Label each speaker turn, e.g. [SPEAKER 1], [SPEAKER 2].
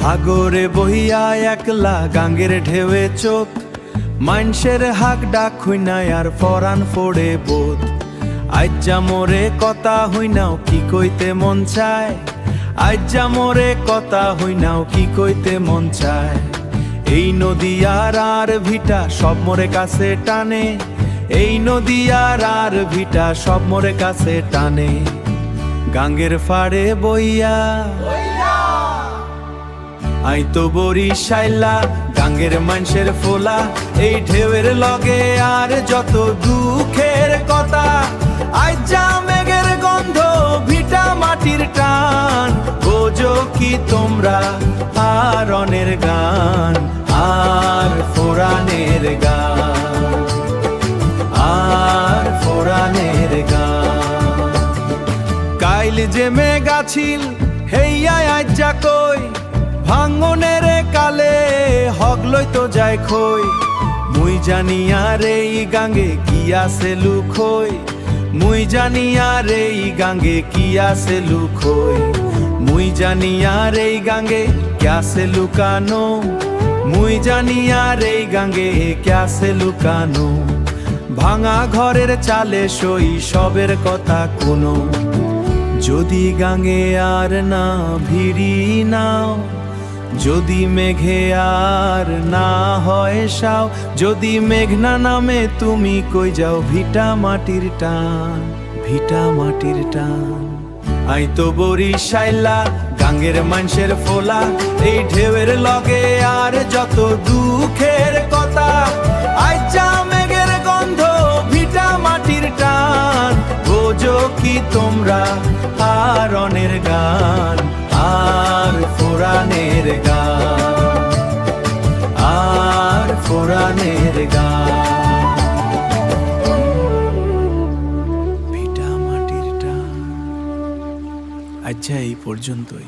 [SPEAKER 1] সাগরে বহিয়া একলা গাঙ্গের ঢেউয়ে চোখ, মাইনসের হাক ডাক হইনাই আর ফরান ফোড়ে বোধ। আজ্জা মোরে কথা হইনাও কি কইতে মন চায়, আজ্জা মোরে কথা হইনাও কি কইতে মন চায়। এই নদী আর ভিটা সব মোরে কাছে টানে, এই নদী আর ভিটা সব মোরে কাছে টানে। গাঙ্গের ফাড়ে বইয়া আই তো বরিশাইলা, গাঙ্গের মানসের ফোলা, এই ঢেউয়ের লগে আর যত দুঃখের কথা। আইজা মেঘের গন্ধ ভিটা মাটির টান, বোঝো কি তোমরা হারনের গান, আর ফোরানের গান, আর ফোরানের গান। কাইল যে মেঘাছিল হেইয়া আইজা কই, ভাঙনের কালে হগলই তো যায় খই। মুই জানি আর এই গাঙ্গে কি আছে লুকোই, মুই জানি আর এই গাঙ্গে কি আছে লুকোই। মুই জানি আর এই গাঙ্গে কি আছে লুকানো, মুই জানি আর এই গাঙ্গে কি আছে লুকানো। ভাঙা ঘরের চালে সই সবের কথা কোনো, যদি গাঙ্গে আর না ভিড়ি নাও, যদি মেঘে আর না হয় সাও, যদি মেঘ না নামে তুমি কই যাও ভিটা মাটির টান, ভিটা মাটির টান। আই তো বরিশাইলা, গাঙ্গের মানসের ফোলা, এই ঢেউয়ের লগে আর যত দুঃখের কথা। আইজা মেঘের গন্ধ ভিটা মাটির টান, বোঝো কি তোমরা হারনের গান, আর ফোরানের গান, আর ফোরানের গান। ভিটা মাটির টান। আচ্ছা এই পর্যন্তই।